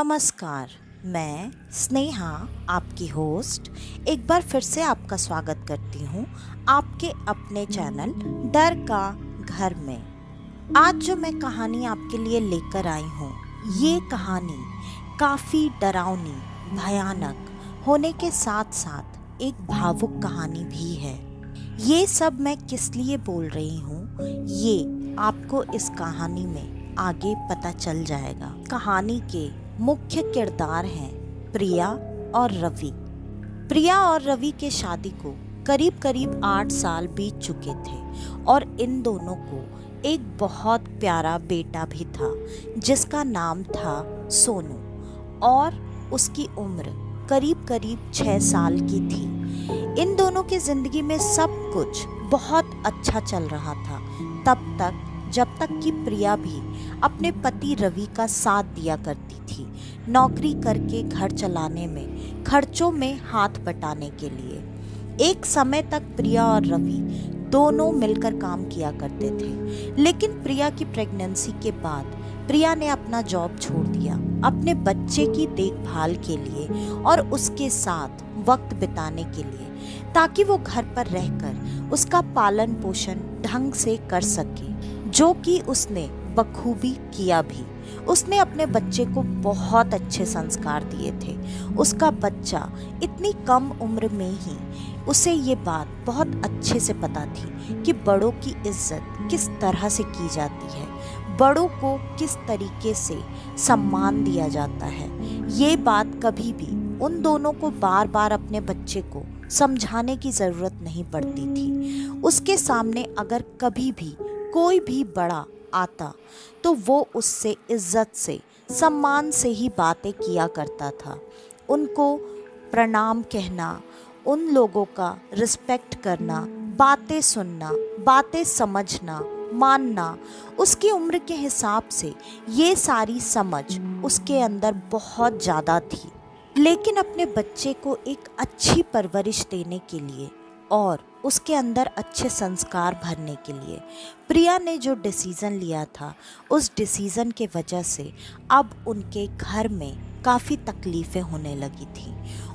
नमस्कार। मैं स्नेहा, आपकी होस्ट, एक बार फिर से आपका स्वागत करती हूँ आपके अपने चैनल डर का घर में। आज जो मैं कहानी आपके लिए लेकर आई हूँ, ये कहानी काफ़ी डरावनी, भयानक होने के साथ साथ एक भावुक कहानी भी है। ये सब मैं किस लिए बोल रही हूँ, ये आपको इस कहानी में आगे पता चल जाएगा। कहानी के मुख्य किरदार हैं प्रिया और रवि। प्रिया और रवि के शादी को करीब करीब 8 साल बीत चुके थे और इन दोनों को एक बहुत प्यारा बेटा भी था जिसका नाम था सोनू और उसकी उम्र करीब करीब 6 साल की थी। इन दोनों की जिंदगी में सब कुछ बहुत अच्छा चल रहा था तब तक जब तक कि प्रिया भी अपने पति रवि का साथ दिया करती थी, नौकरी करके घर चलाने में, खर्चों में हाथ बटाने के लिए। एक समय तक प्रिया और रवि दोनों मिलकर काम किया करते थे, लेकिन प्रिया की प्रेगनेंसी के बाद प्रिया ने अपना जॉब छोड़ दिया अपने बच्चे की देखभाल के लिए और उसके साथ वक्त बिताने के लिए, ताकि वो घर पर रहकर उसका पालन पोषण ढंग से कर सके, जो कि उसने बखूबी किया भी। उसने अपने बच्चे को बहुत अच्छे संस्कार दिए थे। उसका बच्चा इतनी कम उम्र में ही उसे ये बात बहुत अच्छे से पता थी कि बड़ों की इज्जत किस तरह से की जाती है, बड़ों को किस तरीके से सम्मान दिया जाता है। ये बात कभी भी उन दोनों को बार बार अपने बच्चे को समझाने की ज़रूरत नहीं पड़ती थी। उसके सामने अगर कभी भी कोई भी बड़ा आता तो वो उससे इज्जत से, सम्मान से ही बातें किया करता था। उनको प्रणाम कहना, उन लोगों का रिस्पेक्ट करना, बातें सुनना, बातें समझना, मानना, उसकी उम्र के हिसाब से ये सारी समझ उसके अंदर बहुत ज़्यादा थी। लेकिन अपने बच्चे को एक अच्छी परवरिश देने के लिए और उसके अंदर अच्छे संस्कार भरने के लिए प्रिया ने जो डिसीज़न लिया था, उस डिसीज़न के वजह से अब उनके घर में काफ़ी तकलीफ़ें होने लगी थी।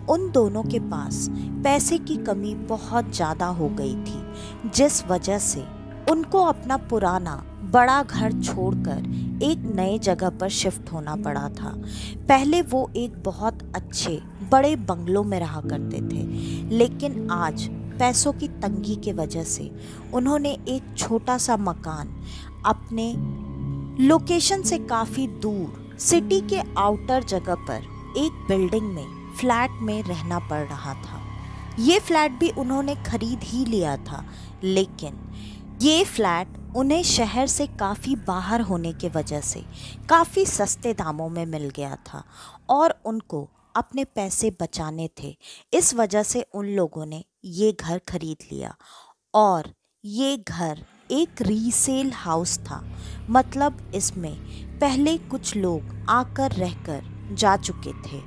उन दोनों के पास पैसे की कमी बहुत ज़्यादा हो गई थी, जिस वजह से उनको अपना पुराना बड़ा घर छोड़कर एक नए जगह पर शिफ्ट होना पड़ा था। पहले वो एक बहुत अच्छे बड़े बंगलों में रहा करते थे, लेकिन आज पैसों की तंगी के वजह से उन्होंने एक छोटा सा मकान अपने लोकेशन से काफ़ी दूर सिटी के आउटर जगह पर एक बिल्डिंग में फ्लैट में रहना पड़ रहा था। ये फ्लैट भी उन्होंने खरीद ही लिया था, लेकिन ये फ्लैट उन्हें शहर से काफ़ी बाहर होने के वजह से काफ़ी सस्ते दामों में मिल गया था और उनको अपने पैसे बचाने थे। इस वजह से उन लोगों ने ये घर खरीद लिया और ये घर एक रीसेल हाउस था। मतलब इसमें पहले कुछ लोग आकर रहकर जा चुके थे।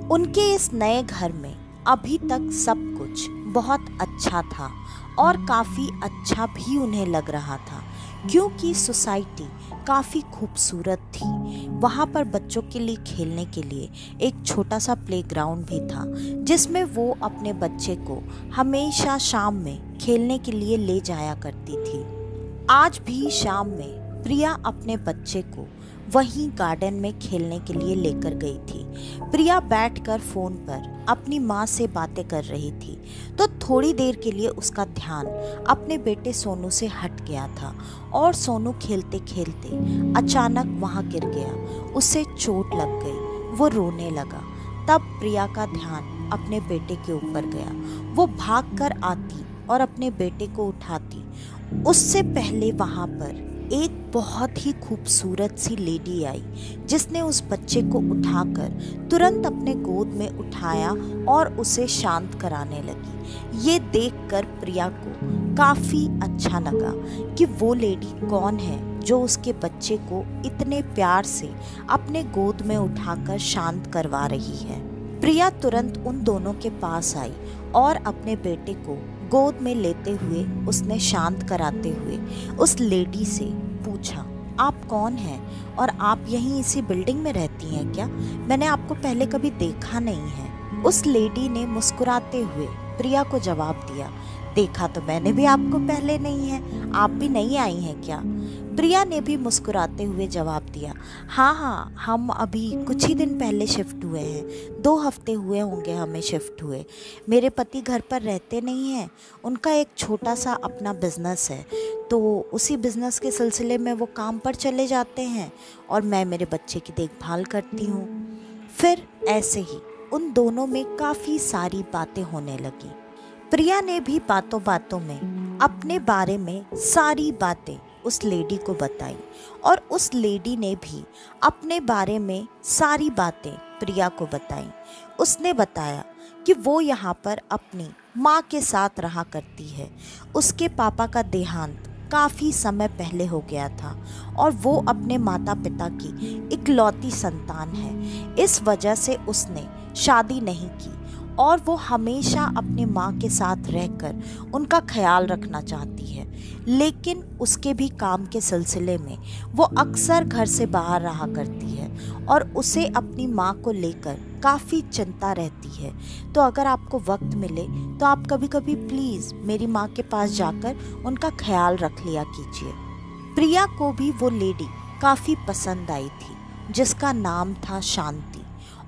उनके इस नए घर में अभी तक सब कुछ बहुत अच्छा था और काफ़ी अच्छा भी उन्हें लग रहा था, क्योंकि सोसाइटी काफ़ी खूबसूरत थी। वहाँ पर बच्चों के लिए खेलने के लिए एक छोटा सा प्लेग्राउंड भी था, जिसमें वो अपने बच्चे को हमेशा शाम में खेलने के लिए ले जाया करती थी। आज भी शाम में प्रिया अपने बच्चे को वहीं गार्डन में खेलने के लिए लेकर गई थी। प्रिया बैठकर फ़ोन पर अपनी माँ से बातें कर रही थी, तो थोड़ी देर के लिए उसका ध्यान अपने बेटे सोनू से हट गया था और सोनू खेलते खेलते अचानक वहाँ गिर गया। उसे चोट लग गई, वो रोने लगा। तब प्रिया का ध्यान अपने बेटे के ऊपर गया। वो भागकर आती और अपने बेटे को उठाती। उससे पहले वहाँ पर एक बहुत ही खूबसूरत सी लेडी आई, जिसने उस बच्चे को उठाकर तुरंत अपने गोद में उठाया और उसे शांत कराने लगी। ये देखकर प्रिया को काफ़ी अच्छा लगा कि वो लेडी कौन है जो उसके बच्चे को इतने प्यार से अपने गोद में उठाकर शांत करवा रही है। प्रिया तुरंत उन दोनों के पास आई और अपने बेटे को गोद में लेते हुए उसने शांत कराते हुए उस लेडी से पूछा, आप कौन हैं और आप यहीं इसी बिल्डिंग में रहती हैं क्या? मैंने आपको पहले कभी देखा नहीं है। उस लेडी ने मुस्कुराते हुए प्रिया को जवाब दिया, देखा तो मैंने भी आपको पहले नहीं है, आप भी नहीं आई हैं क्या? प्रिया ने भी मुस्कुराते हुए जवाब दिया, हाँ, हम अभी कुछ ही दिन पहले शिफ्ट हुए हैं, 2 हफ्ते हुए होंगे हमें शिफ्ट हुए। मेरे पति घर पर रहते नहीं हैं, उनका एक छोटा सा अपना बिजनेस है, तो उसी बिजनेस के सिलसिले में वो काम पर चले जाते हैं और मैं मेरे बच्चे की देखभाल करती हूँ। फिर ऐसे ही उन दोनों में काफ़ी सारी बातें होने लगी। प्रिया ने भी बातों बातों में अपने बारे में सारी बातें उस लेडी को बताई और उस लेडी ने भी अपने बारे में सारी बातें प्रिया को बताई। उसने बताया कि वो यहाँ पर अपनी माँ के साथ रहा करती है। उसके पापा का देहांत काफ़ी समय पहले हो गया था और वो अपने माता पिता की इकलौती संतान है। इस वजह से उसने शादी नहीं की और वो हमेशा अपनी माँ के साथ रहकर उनका ख्याल रखना चाहती है, लेकिन उसके भी काम के सिलसिले में वो अक्सर घर से बाहर रहा करती है और उसे अपनी माँ को लेकर काफ़ी चिंता रहती है। तो अगर आपको वक्त मिले तो आप कभी कभी प्लीज़ मेरी माँ के पास जाकर उनका ख्याल रख लिया कीजिए। प्रिया को भी वो लेडी काफ़ी पसंद आई थी, जिसका नाम था शांति,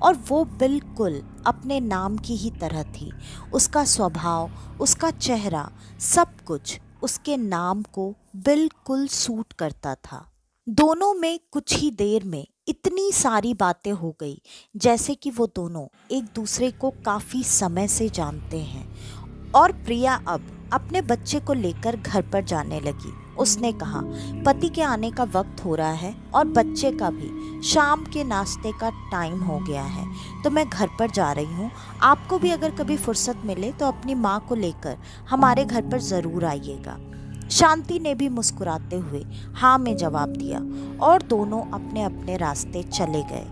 और वो बिल्कुल अपने नाम की ही तरह थी। उसका स्वभाव, उसका चेहरा, सब कुछ उसके नाम को बिल्कुल सूट करता था। दोनों में कुछ ही देर में इतनी सारी बातें हो गई जैसे कि वो दोनों एक दूसरे को काफ़ी समय से जानते हैं। और प्रिया अब अपने बच्चे को लेकर घर पर जाने लगी। उसने कहा, पति के आने का वक्त हो रहा है और बच्चे का भी शाम के नाश्ते का टाइम हो गया है, तो मैं घर पर जा रही हूँ। आपको भी अगर कभी फुर्सत मिले तो अपनी माँ को लेकर हमारे घर पर ज़रूर आइएगा। शांति ने भी मुस्कुराते हुए हाँ में जवाब दिया और दोनों अपने अपने रास्ते चले गए।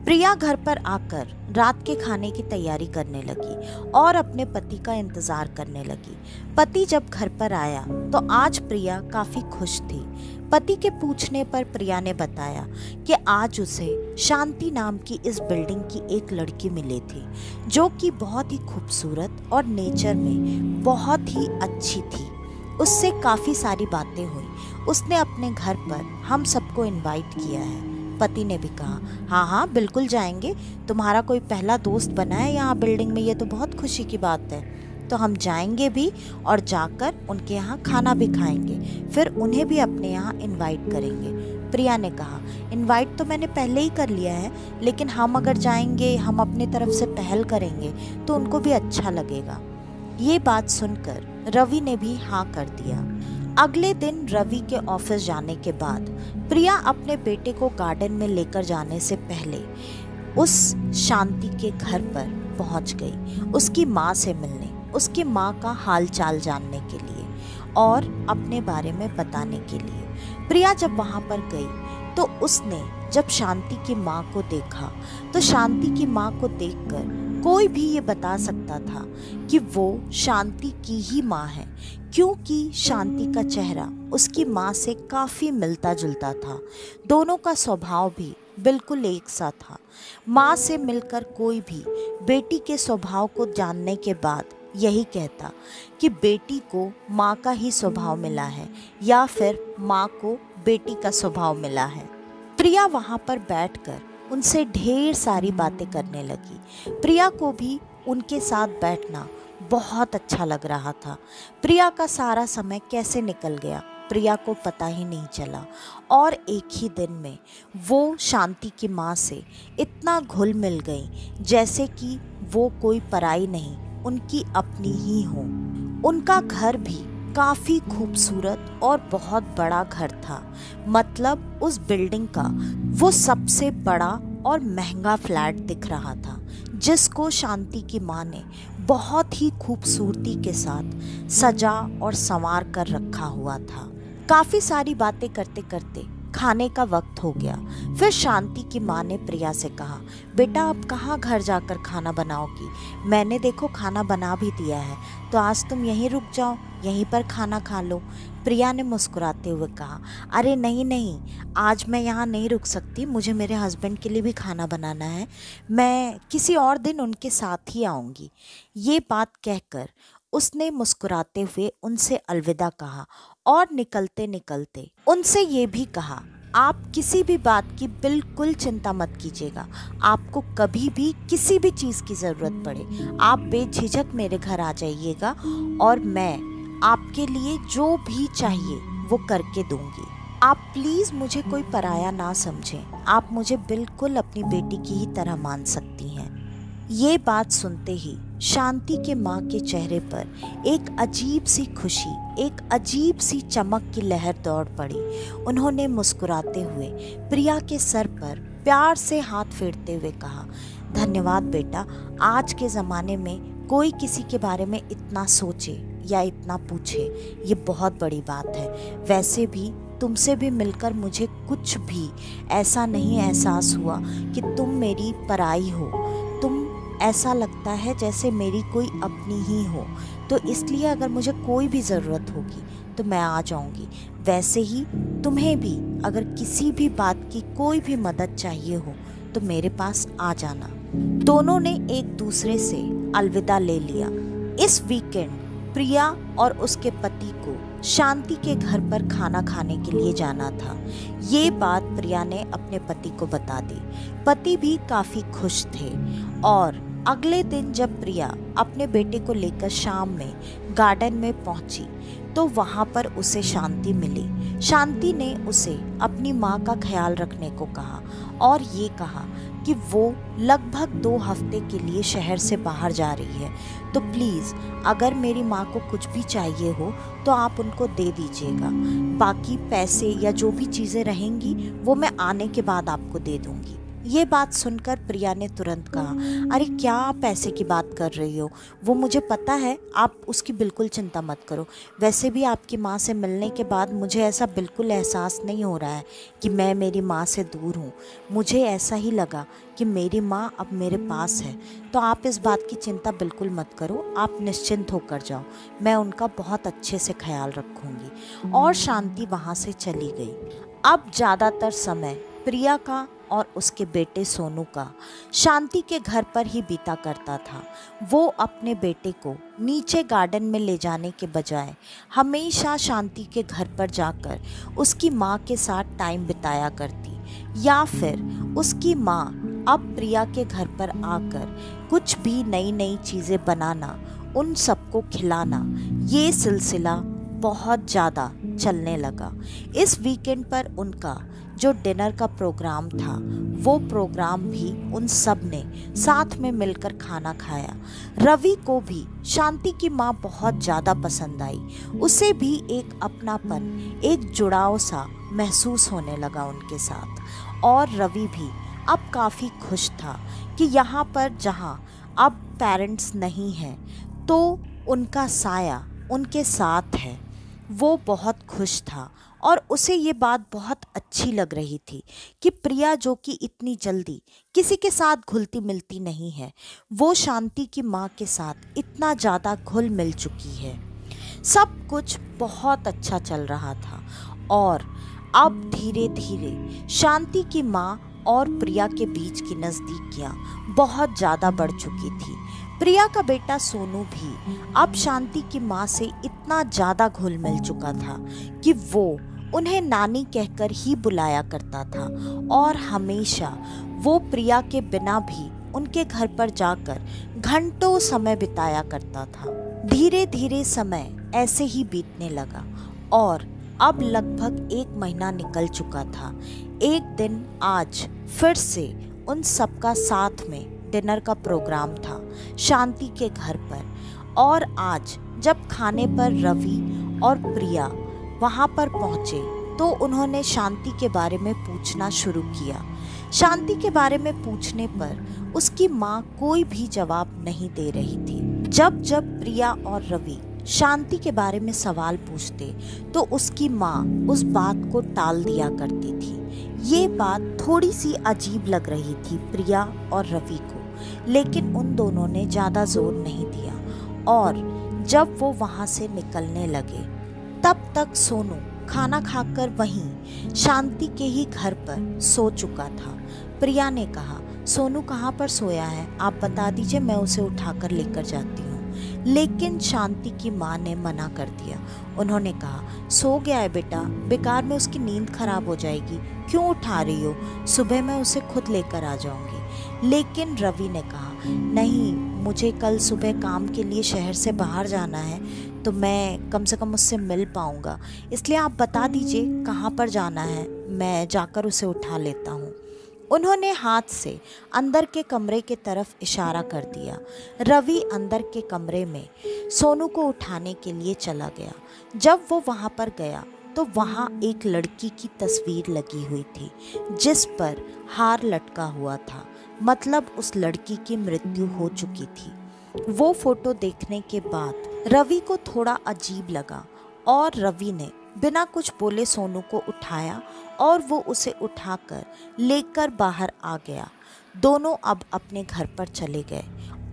प्रिया घर पर आकर रात के खाने की तैयारी करने लगी और अपने पति का इंतज़ार करने लगी। पति जब घर पर आया तो आज प्रिया काफ़ी खुश थी। पति के पूछने पर प्रिया ने बताया कि आज उसे शांति नाम की इस बिल्डिंग की एक लड़की मिली थी, जो कि बहुत ही खूबसूरत और नेचर में बहुत ही अच्छी थी। उससे काफ़ी सारी बातें हुई। उसने अपने घर पर हम सबको इनवाइट किया है। पति ने भी कहा, हाँ, बिल्कुल जाएंगे, तुम्हारा कोई पहला दोस्त बना है यहाँ बिल्डिंग में, ये तो बहुत खुशी की बात है। तो हम जाएंगे भी और जाकर उनके यहाँ खाना भी खाएंगे, फिर उन्हें भी अपने यहाँ इनवाइट करेंगे। प्रिया ने कहा, इनवाइट तो मैंने पहले ही कर लिया है, लेकिन हम अगर जाएंगे, हम अपनी तरफ से पहल करेंगे तो उनको भी अच्छा लगेगा। ये बात सुनकर रवि ने भी हाँ कर दिया। अगले दिन रवि के ऑफिस जाने के बाद प्रिया अपने बेटे को गार्डन में लेकर जाने से पहले उस शांति के घर पर पहुंच गई, उसकी माँ से मिलने, उसकी माँ का हाल चाल जानने के लिए और अपने बारे में बताने के लिए। प्रिया जब वहाँ पर गई तो उसने जब शांति की माँ को देखा तो शांति की माँ को देखकर कोई भी ये बता सकता था कि वो शांति की ही माँ है, क्योंकि शांति का चेहरा उसकी माँ से काफ़ी मिलता जुलता था। दोनों का स्वभाव भी बिल्कुल एक सा था। माँ से मिलकर कोई भी बेटी के स्वभाव को जानने के बाद यही कहता कि बेटी को माँ का ही स्वभाव मिला है या फिर माँ को बेटी का स्वभाव मिला है। प्रिया वहाँ पर बैठकर उनसे ढेर सारी बातें करने लगी। प्रिया को भी उनके साथ बैठना बहुत अच्छा लग रहा था। प्रिया का सारा समय कैसे निकल गया प्रिया को पता ही नहीं चला और एक ही दिन में वो शांति की माँ से इतना घुल मिल गई जैसे कि वो कोई पराई नहीं, उनकी अपनी ही हो। उनका घर भी काफ़ी खूबसूरत और बहुत बड़ा घर था। मतलब उस बिल्डिंग का वो सबसे बड़ा और महंगा फ्लैट दिख रहा था, जिसको शांति की माँ ने बहुत ही खूबसूरती के साथ सजा और संवार कर रखा हुआ था। काफ़ी सारी बातें करते करते खाने का वक्त हो गया। फिर शांति की माँ ने प्रिया से कहा, बेटा अब कहाँ घर जाकर खाना बनाओगी? मैंने देखो खाना बना भी दिया है, तो आज तुम यहीं रुक जाओ, यहीं पर खाना खा लो। प्रिया ने मुस्कुराते हुए कहा, अरे नहीं नहीं, आज मैं यहाँ नहीं रुक सकती, मुझे मेरे हस्बैंड के लिए भी खाना बनाना है, मैं किसी और दिन उनके साथ ही आऊँगी। ये बात कहकर उसने मुस्कुराते हुए उनसे अलविदा कहा और निकलते निकलते उनसे ये भी कहा, आप किसी भी बात की बिल्कुल चिंता मत कीजिएगा। आपको कभी भी किसी भी चीज़ की ज़रूरत पड़े, आप बेझिझक मेरे घर आ जाइएगा और मैं आपके लिए जो भी चाहिए वो करके दूंगी। आप प्लीज़ मुझे कोई पराया ना समझें, आप मुझे बिल्कुल अपनी बेटी की ही तरह मान सकती हैं। ये बात सुनते ही शांति के माँ के चेहरे पर एक अजीब सी खुशी, एक अजीब सी चमक की लहर दौड़ पड़ी। उन्होंने मुस्कुराते हुए प्रिया के सर पर प्यार से हाथ फेरते हुए कहा, धन्यवाद बेटा, आज के ज़माने में कोई किसी के बारे में इतना सोचे या इतना पूछे, ये बहुत बड़ी बात है। वैसे भी तुमसे भी मिलकर मुझे कुछ भी ऐसा नहीं एहसास हुआ कि तुम मेरी पराई हो। तुम ऐसा लगता है जैसे मेरी कोई अपनी ही हो, तो इसलिए अगर मुझे कोई भी ज़रूरत होगी तो मैं आ जाऊंगी। वैसे ही तुम्हें भी अगर किसी भी बात की कोई भी मदद चाहिए हो तो मेरे पास आ जाना। दोनों ने एक दूसरे से अलविदा ले लिया। इस वीकेंड प्रिया और उसके पति को शांति के घर पर खाना खाने के लिए जाना था। ये बात प्रिया ने अपने पति को बता दी। पति भी काफ़ी खुश थे और अगले दिन जब प्रिया अपने बेटे को लेकर शाम में गार्डन में पहुंची तो वहां पर उसे शांति मिली। शांति ने उसे अपनी माँ का ख्याल रखने को कहा और ये कहा कि वो लगभग 2 हफ्ते के लिए शहर से बाहर जा रही है, तो प्लीज़ अगर मेरी माँ को कुछ भी चाहिए हो तो आप उनको दे दीजिएगा। बाकी पैसे या जो भी चीज़ें रहेंगी वो मैं आने के बाद आपको दे दूँगी। ये बात सुनकर प्रिया ने तुरंत कहा, अरे क्या आप पैसे की बात कर रही हो? वो मुझे पता है, आप उसकी बिल्कुल चिंता मत करो। वैसे भी आपकी माँ से मिलने के बाद मुझे ऐसा बिल्कुल एहसास नहीं हो रहा है कि मैं मेरी माँ से दूर हूँ। मुझे ऐसा ही लगा कि मेरी माँ अब मेरे पास है, तो आप इस बात की चिंता बिल्कुल मत करो, आप निश्चिंत होकर जाओ, मैं उनका बहुत अच्छे से ख्याल रखूँगी। और शांति वहाँ से चली गई। अब ज़्यादातर समय प्रिया का और उसके बेटे सोनू का शांति के घर पर ही बीता करता था। वो अपने बेटे को नीचे गार्डन में ले जाने के बजाय हमेशा शांति के घर पर जाकर उसकी माँ के साथ टाइम बिताया करती, या फिर उसकी माँ अब प्रिया के घर पर आकर कुछ भी नई नई चीज़ें बनाना, उन सबको खिलाना, ये सिलसिला बहुत ज़्यादा चलने लगा। इस वीकेंड पर उनका जो डिनर का प्रोग्राम था वो प्रोग्राम भी उन सब ने साथ में मिलकर खाना खाया। रवि को भी शांति की माँ बहुत ज़्यादा पसंद आई। उसे भी एक अपनापन, एक जुड़ाव सा महसूस होने लगा उनके साथ। और रवि भी अब काफ़ी खुश था कि यहाँ पर जहाँ अब पेरेंट्स नहीं हैं तो उनका साया उनके साथ है। वो बहुत खुश था और उसे ये बात बहुत अच्छी लग रही थी कि प्रिया, जो कि इतनी जल्दी किसी के साथ घुलती मिलती नहीं है, वो शांति की माँ के साथ इतना ज़्यादा घुल मिल चुकी है। सब कुछ बहुत अच्छा चल रहा था और अब धीरे धीरे शांति की माँ और प्रिया के बीच की नज़दीकियाँ बहुत ज़्यादा बढ़ चुकी थी। प्रिया का बेटा सोनू भी अब शांति की माँ से इतना ज़्यादा घुल मिल चुका था कि वो उन्हें नानी कहकर ही बुलाया करता था और हमेशा वो प्रिया के बिना भी उनके घर पर जाकर घंटों समय बिताया करता था। धीरे धीरे समय ऐसे ही बीतने लगा और अब लगभग 1 महीना निकल चुका था। एक दिन आज फिर से उन सबका साथ में डिनर का प्रोग्राम था शांति के घर पर। और आज जब खाने पर रवि और प्रिया वहाँ पर पहुँचे तो उन्होंने शांति के बारे में पूछना शुरू किया। शांति के बारे में पूछने पर उसकी माँ कोई भी जवाब नहीं दे रही थी। जब जब प्रिया और रवि शांति के बारे में सवाल पूछते तो उसकी माँ उस बात को टाल दिया करती थी। ये बात थोड़ी सी अजीब लग रही थी प्रिया और रवि को, लेकिन उन दोनों ने ज़्यादा जोर नहीं दिया। और जब वो वहाँ से निकलने लगे तब तक सोनू खाना खाकर वहीं शांति के ही घर पर सो चुका था। प्रिया ने कहा, सोनू कहाँ पर सोया है, आप बता दीजिए, मैं उसे उठाकर लेकर जाती हूँ। लेकिन शांति की माँ ने मना कर दिया। उन्होंने कहा, सो गया है बेटा, बेकार में उसकी नींद खराब हो जाएगी, क्यों उठा रही हो, सुबह मैं उसे खुद लेकर आ जाऊंगी। लेकिन रवि ने कहा, नहीं, मुझे कल सुबह काम के लिए शहर से बाहर जाना है, तो मैं कम से कम उससे मिल पाऊंगा, इसलिए आप बता दीजिए कहाँ पर जाना है, मैं जाकर उसे उठा लेता हूँ। उन्होंने हाथ से अंदर के कमरे की तरफ इशारा कर दिया। रवि अंदर के कमरे में सोनू को उठाने के लिए चला गया। जब वो वहाँ पर गया तो वहाँ एक लड़की की तस्वीर लगी हुई थी जिस पर हार लटका हुआ था, मतलब उस लड़की की मृत्यु हो चुकी थी। वो फोटो देखने के बाद रवि को थोड़ा अजीब लगा और रवि ने बिना कुछ बोले सोनू को उठाया और वो उसे उठाकर लेकर बाहर आ गया। दोनों अब अपने घर पर चले गए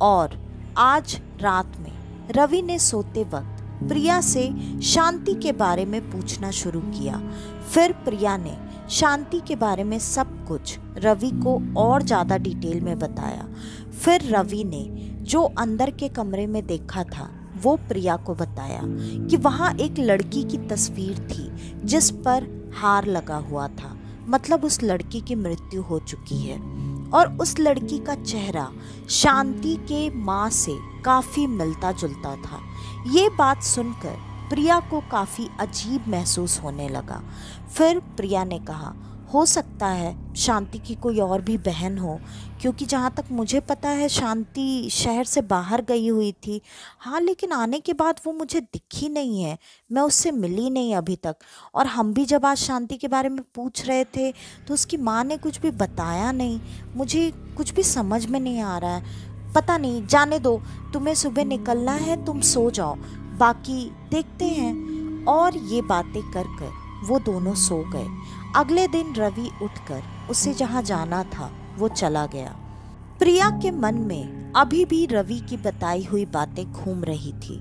और आज रात में रवि ने सोते वक्त प्रिया से शांति के बारे में पूछना शुरू किया। फिर प्रिया ने शांति के बारे में सब कुछ रवि को और ज़्यादा डिटेल में बताया। फिर रवि ने जो अंदर के कमरे में देखा था वो प्रिया को बताया कि वहाँ एक लड़की की तस्वीर थी जिस पर हार लगा हुआ था, मतलब उस लड़की की मृत्यु हो चुकी है। और उस लड़की का चेहरा शांति के माँ से काफ़ी मिलता जुलता था। ये बात सुनकर प्रिया को काफ़ी अजीब महसूस होने लगा। फिर प्रिया ने कहा, हो सकता है शांति की कोई और भी बहन हो, क्योंकि जहाँ तक मुझे पता है शांति शहर से बाहर गई हुई थी। हाँ, लेकिन आने के बाद वो मुझे दिखी नहीं है, मैं उससे मिली नहीं अभी तक। और हम भी जब आज शांति के बारे में पूछ रहे थे तो उसकी माँ ने कुछ भी बताया नहीं। मुझे कुछ भी समझ में नहीं आ रहा है, पता नहीं, जाने दो, तुम्हें सुबह निकलना है, तुम सो जाओ, बाकी देखते हैं। और ये बातें कर कर वो दोनों सो गए। अगले दिन रवि उठकर उसे जहाँ जाना था वो चला गया। प्रिया के मन में अभी भी रवि की बताई हुई बातें घूम रही थी,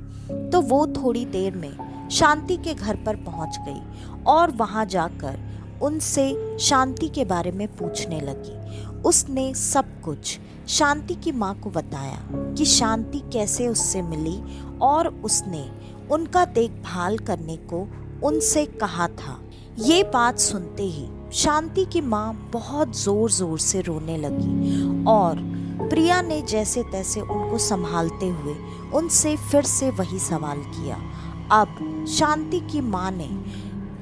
तो वो थोड़ी देर में शांति के घर पर पहुंच गई और वहां जाकर उनसे शांति के बारे में पूछने लगी। उसने सब कुछ शांति की माँ को बताया कि शांति कैसे उससे मिली और उसने उनका देखभाल करने को उनसे कहा था। ये बात सुनते ही शांति की माँ बहुत जोर जोर से रोने लगी और प्रिया ने जैसे तैसे उनको संभालते हुए उनसे फिर से वही सवाल किया। अब शांति की माँ ने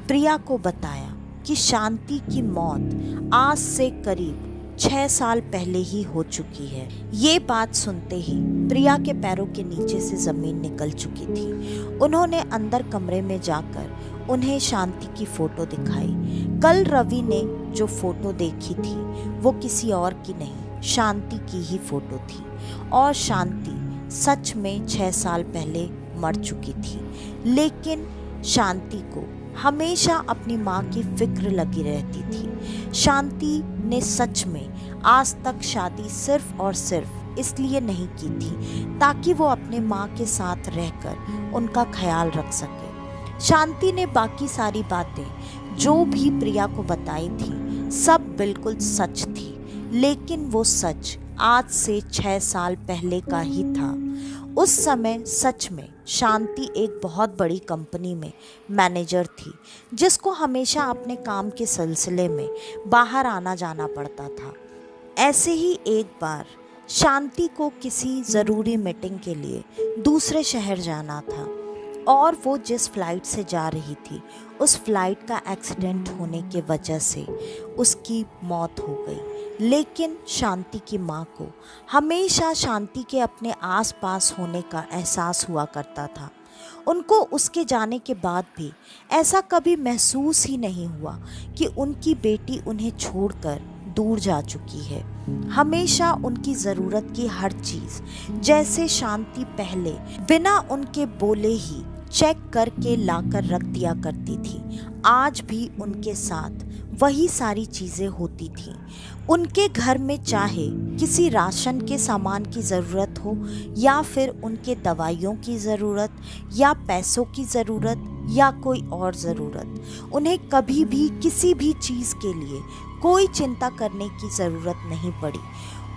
प्रिया को बताया कि शांति की मौत आज से करीब 6 साल पहले ही हो चुकी है। ये बात सुनते ही प्रिया के पैरों के नीचे से जमीन निकल चुकी थी। उन्होंने अंदर कमरे में जाकर उन्हें शांति की फोटो दिखाई। कल रवि ने जो फोटो देखी थी वो किसी और की नहीं, शांति की ही फोटो थी। और शांति सच में 6 साल पहले मर चुकी थी, लेकिन शांति को हमेशा अपनी माँ की फिक्र लगी रहती थी। शांति ने सच में आज तक शादी सिर्फ और सिर्फ इसलिए नहीं की थी ताकि वो अपने माँ के साथ रहकर उनका ख्याल रख सके। शांति ने बाकी सारी बातें जो भी प्रिया को बताई थी सब बिल्कुल सच थी, लेकिन वो सच आज से 6 साल पहले का ही था। उस समय सच में शांति एक बहुत बड़ी कंपनी में मैनेजर थी जिसको हमेशा अपने काम के सिलसिले में बाहर आना जाना पड़ता था। ऐसे ही एक बार शांति को किसी ज़रूरी मीटिंग के लिए दूसरे शहर जाना था और वो जिस फ्लाइट से जा रही थी उस फ्लाइट का एक्सीडेंट होने के वजह से उसकी मौत हो गई। लेकिन शांति की माँ को हमेशा शांति के अपने आसपास होने का एहसास हुआ करता था। उनको उसके जाने के बाद भी ऐसा कभी महसूस ही नहीं हुआ कि उनकी बेटी उन्हें छोड़कर दूर जा चुकी है। हमेशा उनकी ज़रूरत की हर चीज़, जैसे शांति पहले बिना उनके बोले ही चेक करके लाकर रख दिया करती थी, आज भी उनके साथ वही सारी चीज़ें होती थीं। उनके घर में चाहे किसी राशन के सामान की ज़रूरत हो या फिर उनके दवाइयों की ज़रूरत या पैसों की ज़रूरत या कोई और ज़रूरत, उन्हें कभी भी किसी भी चीज़ के लिए कोई चिंता करने की ज़रूरत नहीं पड़ी।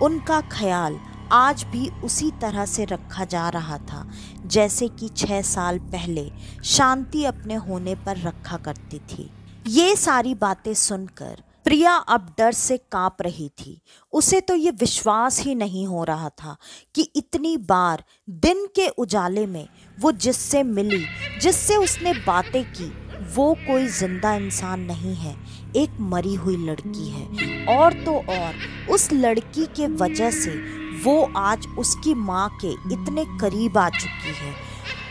उनका ख्याल आज भी उसी तरह से रखा जा रहा था जैसे कि 6 साल पहले शांति अपने होने पर रखा करती थी। ये सारी बातें सुनकर प्रिया अब डर से कांप रही थी। उसे तो ये विश्वास ही नहीं हो रहा था कि इतनी बार दिन के उजाले में वो जिससे मिली, जिससे उसने बातें की, वो कोई जिंदा इंसान नहीं है, एक मरी हुई लड़की है। और तो और उस लड़की के वजह से वो आज उसकी माँ के इतने करीब आ चुकी है।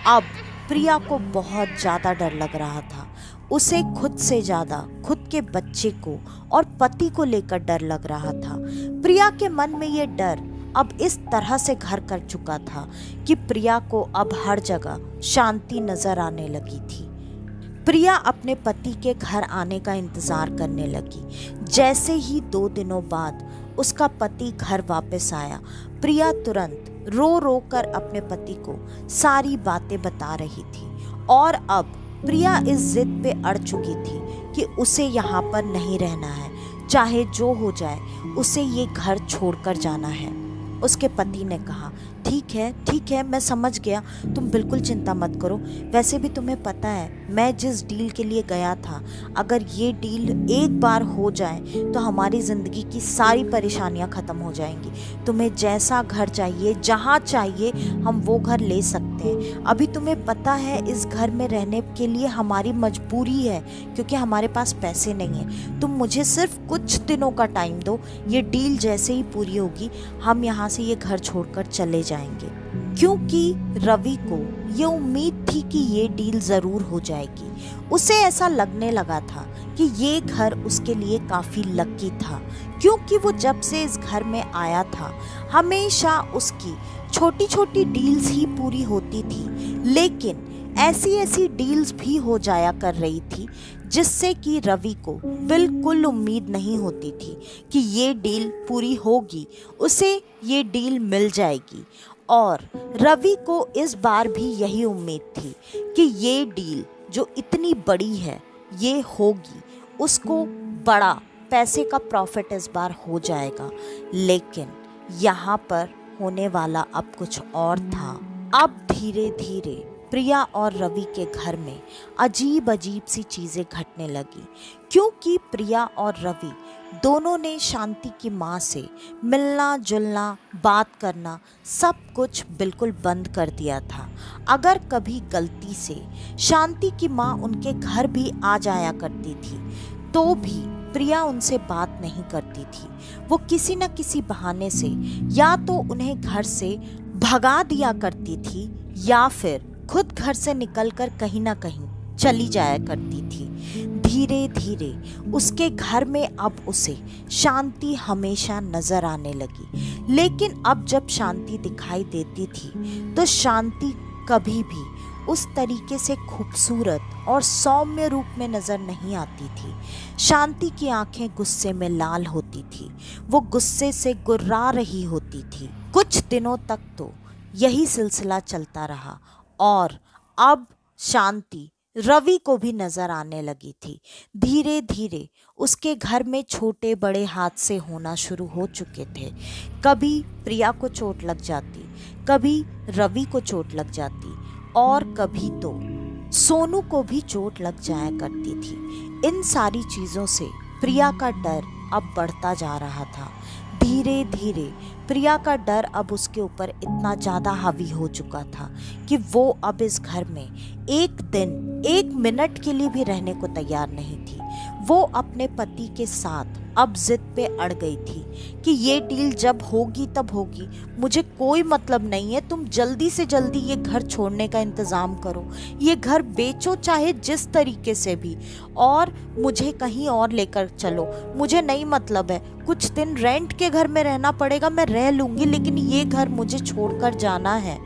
अब प्रिया को बहुत ज़्यादा डर लग रहा था। उसे खुद से ज़्यादा खुद के बच्चे को और पति को लेकर डर लग रहा था। प्रिया के मन में ये डर अब इस तरह से घर कर चुका था कि प्रिया को अब हर जगह शांति नजर आने लगी थी। प्रिया अपने पति के घर आने का इंतज़ार करने लगी। जैसे ही 2 दिनों बाद उसका पति घर वापस आया, प्रिया तुरंत रो रो कर अपने पति को सारी बातें बता रही थी। और अब प्रिया इस जिद पे अड़ चुकी थी कि उसे यहाँ पर नहीं रहना है, चाहे जो हो जाए उसे ये घर छोड़कर जाना है। उसके पति ने कहा, ठीक है, मैं समझ गया, तुम बिल्कुल चिंता मत करो। वैसे भी तुम्हें पता है मैं जिस डील के लिए गया था, अगर ये डील एक बार हो जाए तो हमारी ज़िंदगी की सारी परेशानियां ख़त्म हो जाएंगी। तुम्हें जैसा घर चाहिए, जहाँ चाहिए, हम वो घर ले सकते हैं। अभी तुम्हें पता है इस घर में रहने के लिए हमारी मजबूरी है क्योंकि हमारे पास पैसे नहीं हैं। तुम मुझे सिर्फ कुछ दिनों का टाइम दो, ये डील जैसे ही पूरी होगी हम यहाँ से ये घर छोड़कर चले जाएंगे। क्योंकि रवि को ये उम्मीद थी कि ये डील ज़रूर हो जाएगी। उसे ऐसा लगने लगा था कि ये घर उसके लिए काफ़ी लकी था, क्योंकि वो जब से इस घर में आया था हमेशा उसकी छोटी छोटी डील्स ही पूरी होती थी, लेकिन ऐसी डील्स भी हो जाया कर रही थी जिससे कि रवि को बिल्कुल उम्मीद नहीं होती थी कि ये डील पूरी होगी, उसे ये डील मिल जाएगी। और रवि को इस बार भी यही उम्मीद थी कि ये डील जो इतनी बड़ी है ये होगी, उसको बड़ा पैसे का प्रॉफिट इस बार हो जाएगा। लेकिन यहाँ पर होने वाला अब कुछ और था। अब धीरे धीरे प्रिया और रवि के घर में अजीब सी चीज़ें घटने लगी, क्योंकि प्रिया और रवि दोनों ने शांति की माँ से मिलना जुलना, बात करना, सब कुछ बिल्कुल बंद कर दिया था। अगर कभी गलती से शांति की माँ उनके घर भी आ जाया करती थी तो भी प्रिया उनसे बात नहीं करती थी। वो किसी न किसी बहाने से या तो उन्हें घर से भगा दिया करती थी या फिर खुद घर से निकलकर कहीं ना कहीं चली जाया करती थी। धीरे धीरे उसके घर में अब उसे शांति हमेशा नजर आने लगी। लेकिन अब जब शांति दिखाई देती थी तो शांति कभी भी उस तरीके से खूबसूरत और सौम्य रूप में नजर नहीं आती थी। शांति की आंखें गुस्से में लाल होती थी, वो गुस्से से गुर्रा रही होती थी। कुछ दिनों तक तो यही सिलसिला चलता रहा और अब शांति रवि को भी नजर आने लगी थी। धीरे धीरे उसके घर में छोटे बड़े हादसे होना शुरू हो चुके थे। कभी प्रिया को चोट लग जाती, कभी रवि को चोट लग जाती और कभी तो सोनू को भी चोट लग जाया करती थी। इन सारी चीज़ों से प्रिया का डर अब बढ़ता जा रहा था। धीरे धीरे प्रिया का डर अब उसके ऊपर इतना ज़्यादा हावी हो चुका था कि वो अब इस घर में एक दिन, एक मिनट के लिए भी रहने को तैयार नहीं थी। वो अपने पति के साथ अब जिद पे अड़ गई थी कि ये डील जब होगी तब होगी, मुझे कोई मतलब नहीं है, तुम जल्दी से जल्दी ये घर छोड़ने का इंतज़ाम करो, ये घर बेचो चाहे जिस तरीके से भी, और मुझे कहीं और लेकर चलो, मुझे नहीं मतलब है, कुछ दिन रेंट के घर में रहना पड़ेगा, मैं रह लूँगी, लेकिन ये घर मुझे छोड़कर जाना है।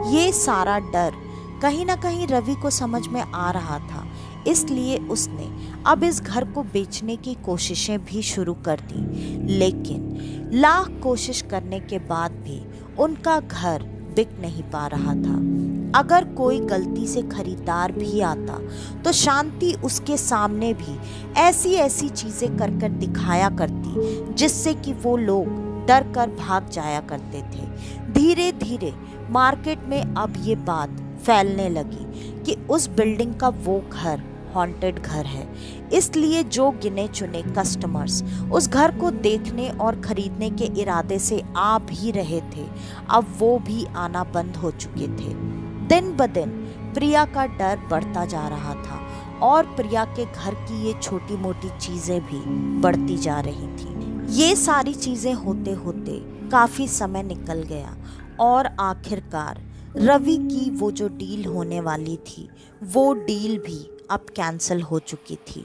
ये सारा डर कहीं ना कहीं रवि को समझ में आ रहा था, इसलिए उसने अब इस घर को बेचने की कोशिशें भी शुरू कर दी। लेकिन लाख कोशिश करने के बाद भी उनका घर बिक नहीं पा रहा था। अगर कोई गलती से खरीदार भी आता तो शांति उसके सामने भी ऐसी ऐसी चीजें कर कर दिखाया करती जिससे कि वो लोग डर कर भाग जाया करते थे। धीरे धीरे मार्केट में अब ये बात फैलने लगी कि उस बिल्डिंग का वो घर हॉन्टेड घर है, इसलिए जो गिने चुने कस्टमर्स उस घर को देखने और खरीदने के इरादे से आ भी रहे थे, अब वो भी आना बंद हो चुके थे। दिन ब दिन प्रिया का डर बढ़ता जा रहा था और प्रिया के घर की ये छोटी मोटी चीजें भी बढ़ती जा रही थी। ये सारी चीजें होते होते काफी समय निकल गया और आखिरकार रवि की वो जो डील होने वाली थी वो डील भी अब कैंसिल हो चुकी थी।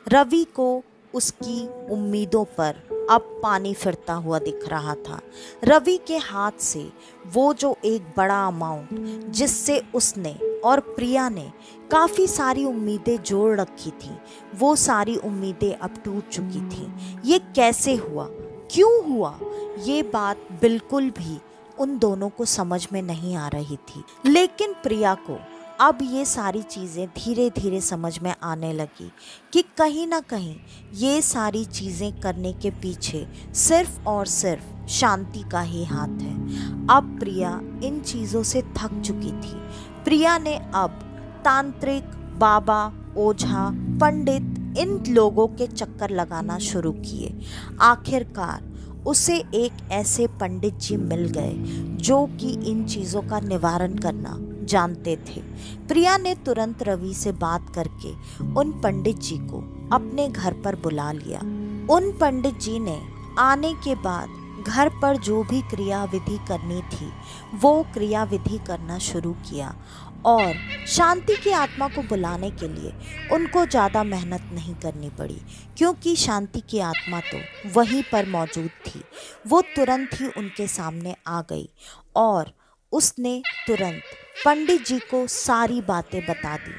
रवि को उसकी उम्मीदों पर अब पानी फिरता हुआ दिख रहा था। रवि के हाथ से वो जो एक बड़ा अमाउंट जिससे उसने और प्रिया ने काफ़ी सारी उम्मीदें जोड़ रखी थी, वो सारी उम्मीदें अब टूट चुकी थी। ये कैसे हुआ, क्यों हुआ, ये बात बिल्कुल भी उन दोनों को समझ में नहीं आ रही थी। लेकिन प्रिया को अब ये सारी चीज़ें धीरे धीरे समझ में आने लगी कि कहीं ना कहीं ये सारी चीज़ें करने के पीछे सिर्फ और सिर्फ शांति का ही हाथ है। अब प्रिया इन चीज़ों से थक चुकी थी। प्रिया ने अब तांत्रिक, बाबा, ओझा, पंडित, इन लोगों के चक्कर लगाना शुरू किए। आखिरकार उसे एक ऐसे पंडित जी मिल गए जो कि इन चीज़ों का निवारण करना जानते थे। प्रिया ने तुरंत रवि से बात करके उन पंडित जी को अपने घर पर बुला लिया। उन पंडित जी ने आने के बाद घर पर जो भी क्रिया विधि करनी थी वो क्रिया विधि करना शुरू किया और शांति की आत्मा को बुलाने के लिए उनको ज़्यादा मेहनत नहीं करनी पड़ी, क्योंकि शांति की आत्मा तो वहीं पर मौजूद थी। वो तुरंत ही उनके सामने आ गई और उसने तुरंत पंडित जी को सारी बातें बता दी।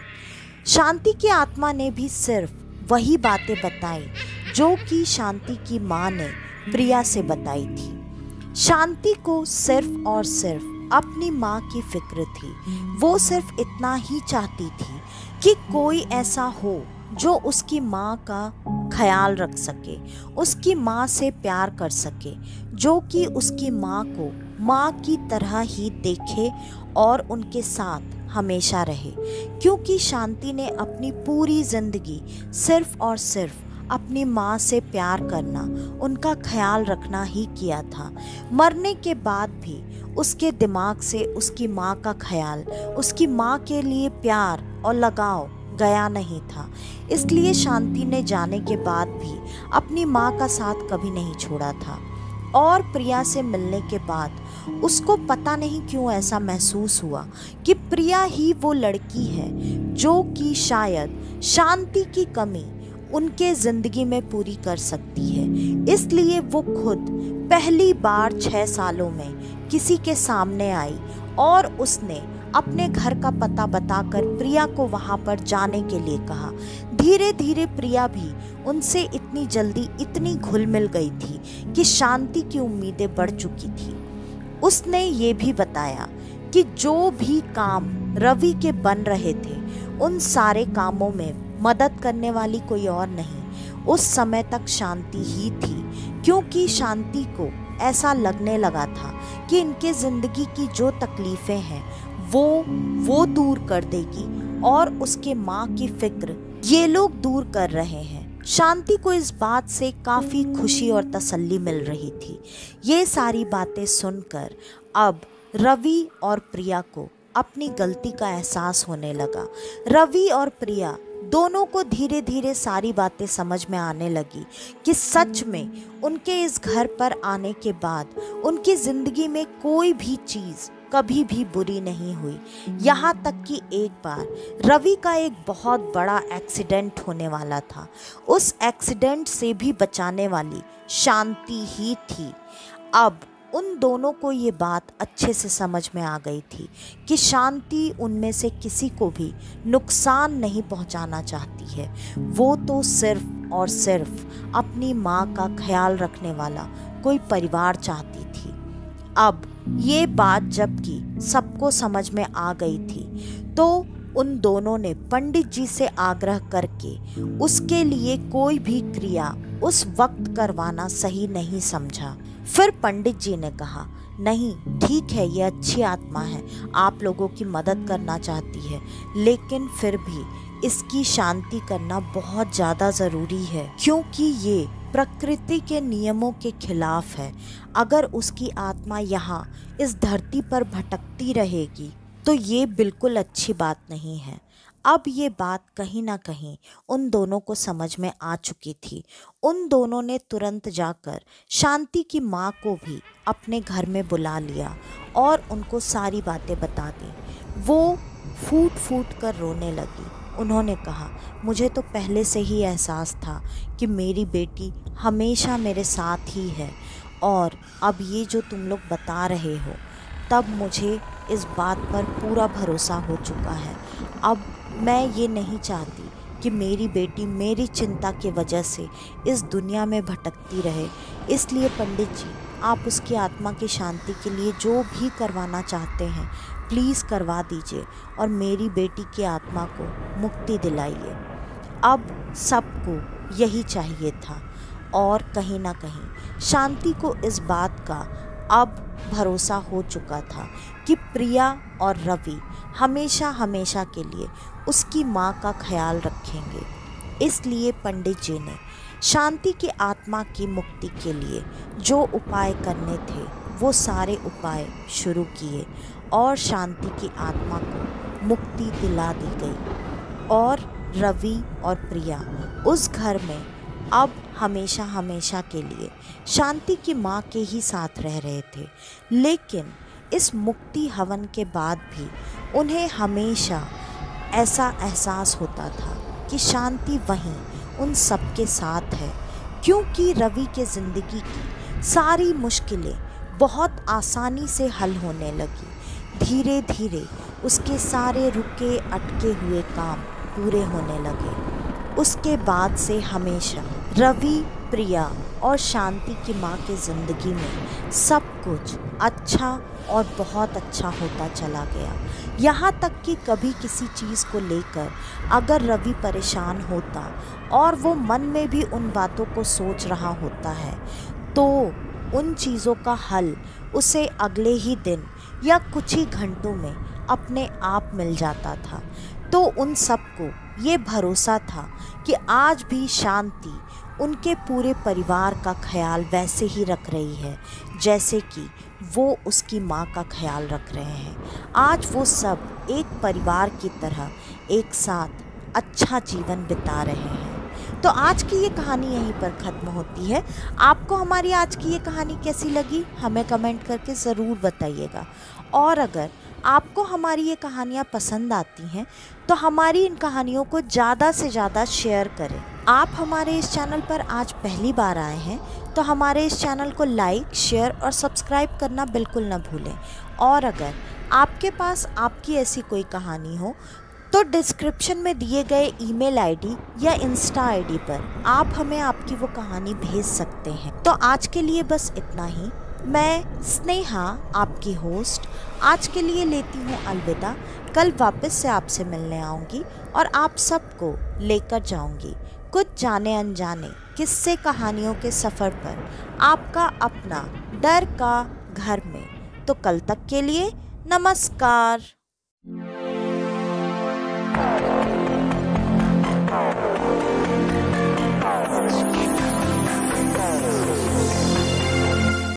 शांति की आत्मा ने भी सिर्फ वही बातें बताई जो कि शांति की माँ ने प्रिया से बताई थी। शांति को सिर्फ और सिर्फ अपनी माँ की फिक्र थी। वो सिर्फ इतना ही चाहती थी कि कोई ऐसा हो जो उसकी माँ का ख्याल रख सके, उसकी माँ से प्यार कर सके, जो कि उसकी माँ को माँ की तरह ही देखे और उनके साथ हमेशा रहे। क्योंकि शांति ने अपनी पूरी ज़िंदगी सिर्फ और सिर्फ अपनी माँ से प्यार करना, उनका ख्याल रखना ही किया था। मरने के बाद भी उसके दिमाग से उसकी माँ का ख्याल, उसकी माँ के लिए प्यार और लगाव गया नहीं था। इसलिए शांति ने जाने के बाद भी अपनी माँ का साथ कभी नहीं छोड़ा था। और प्रिया से मिलने के बाद उसको पता नहीं क्यों ऐसा महसूस हुआ कि प्रिया ही वो लड़की है जो कि शायद शांति की कमी उनके ज़िंदगी में पूरी कर सकती है। इसलिए वो खुद पहली बार 6 सालों में किसी के सामने आई और उसने अपने घर का पता बताकर प्रिया को वहाँ पर जाने के लिए कहा। धीरे धीरे प्रिया भी उनसे इतनी जल्दी इतनी घुल मिल गई थी कि शांति की उम्मीदें बढ़ चुकी थी। उसने ये भी बताया कि जो भी काम रवि के बन रहे थे उन सारे कामों में मदद करने वाली कोई और नहीं, उस समय तक शांति ही थी। क्योंकि शांति को ऐसा लगने लगा था कि इनके ज़िंदगी की जो तकलीफ़ें हैं वो दूर कर देगी और उसके माँ की फिक्र ये लोग दूर कर रहे हैं। शांति को इस बात से काफ़ी खुशी और तसल्ली मिल रही थी। ये सारी बातें सुनकर अब रवि और प्रिया को अपनी गलती का एहसास होने लगा। रवि और प्रिया दोनों को धीरे धीरे सारी बातें समझ में आने लगी कि सच में उनके इस घर पर आने के बाद उनकी ज़िंदगी में कोई भी चीज़ कभी भी बुरी नहीं हुई। यहाँ तक कि एक बार रवि का एक बहुत बड़ा एक्सीडेंट होने वाला था। उस एक्सीडेंट से भी बचाने वाली शांति ही थी। अब उन दोनों को ये बात अच्छे से समझ में आ गई थी कि शांति उनमें से किसी को भी नुकसान नहीं पहुंचाना चाहती है। वो तो सिर्फ और सिर्फ अपनी माँ का ख्याल रखने वाला कोई परिवार चाहती थी। अब ये बात जबकि सबको समझ में आ गई थी तो उन दोनों ने पंडित जी से आग्रह करके उसके लिए कोई भी क्रिया उस वक्त करवाना सही नहीं समझा। फिर पंडित जी ने कहा, नहीं ठीक है, ये अच्छी आत्मा है, आप लोगों की मदद करना चाहती है, लेकिन फिर भी इसकी शांति करना बहुत ज़्यादा ज़रूरी है, क्योंकि ये प्रकृति के नियमों के खिलाफ है। अगर उसकी आत्मा यहाँ इस धरती पर भटकती रहेगी तो ये बिल्कुल अच्छी बात नहीं है। अब ये बात कहीं ना कहीं उन दोनों को समझ में आ चुकी थी। उन दोनों ने तुरंत जाकर शांति की माँ को भी अपने घर में बुला लिया और उनको सारी बातें बता दी। वो फूट फूट कर रोने लगी। उन्होंने कहा, मुझे तो पहले से ही एहसास था कि मेरी बेटी हमेशा मेरे साथ ही है, और अब ये जो तुम लोग बता रहे हो तब मुझे इस बात पर पूरा भरोसा हो चुका है। अब मैं ये नहीं चाहती कि मेरी बेटी मेरी चिंता की वजह से इस दुनिया में भटकती रहे। इसलिए पंडित जी, आप उसकी आत्मा की शांति के लिए जो भी करवाना चाहते हैं प्लीज़ करवा दीजिए और मेरी बेटी की आत्मा को मुक्ति दिलाइए। अब सबको यही चाहिए था, और कहीं ना कहीं शांति को इस बात का अब भरोसा हो चुका था कि प्रिया और रवि हमेशा हमेशा के लिए उसकी माँ का ख्याल रखेंगे। इसलिए पंडित जी ने शांति की आत्मा की मुक्ति के लिए जो उपाय करने थे वो सारे उपाय शुरू किए और शांति की आत्मा को मुक्ति दिला दी गई। और रवि और प्रिया उस घर में अब हमेशा हमेशा के लिए शांति की माँ के ही साथ रह रहे थे। लेकिन इस मुक्ति हवन के बाद भी उन्हें हमेशा ऐसा एहसास होता था कि शांति वहीं उन सबके साथ है, क्योंकि रवि के ज़िंदगी की सारी मुश्किलें बहुत आसानी से हल होने लगी। धीरे धीरे उसके सारे रुके अटके हुए काम पूरे होने लगे। उसके बाद से हमेशा रवि, प्रिया और शांति की माँ के ज़िंदगी में सब कुछ अच्छा और बहुत अच्छा होता चला गया। यहाँ तक कि कभी किसी चीज़ को लेकर अगर रवि परेशान होता और वो मन में भी उन बातों को सोच रहा होता है तो उन चीज़ों का हल उसे अगले ही दिन या कुछ ही घंटों में अपने आप मिल जाता था। तो उन सबको ये भरोसा था कि आज भी शांति उनके पूरे परिवार का ख्याल वैसे ही रख रही है जैसे कि वो उसकी माँ का ख्याल रख रहे हैं। आज वो सब एक परिवार की तरह एक साथ अच्छा जीवन बिता रहे हैं। तो आज की ये कहानी यहीं पर ख़त्म होती है। आपको हमारी आज की ये कहानी कैसी लगी हमें कमेंट करके ज़रूर बताइएगा। और अगर आपको हमारी ये कहानियाँ पसंद आती हैं तो हमारी इन कहानियों को ज़्यादा से ज़्यादा शेयर करें। आप हमारे इस चैनल पर आज पहली बार आए हैं तो हमारे इस चैनल को लाइक, शेयर और सब्सक्राइब करना बिल्कुल न भूलें। और अगर आपके पास आपकी ऐसी कोई कहानी हो तो डिस्क्रिप्शन में दिए गए ईमेल आईडी या इंस्टा आईडी पर आप हमें आपकी वो कहानी भेज सकते हैं। तो आज के लिए बस इतना ही। मैं स्नेहा, आपकी होस्ट, आज के लिए लेती हूँ अलविदा। कल वापस से आपसे मिलने आऊँगी और आप सबको लेकर जाऊँगी कुछ जाने अनजाने किस्से कहानियों के सफ़र पर आपका अपना डर का घर में। तो कल तक के लिए नमस्कार।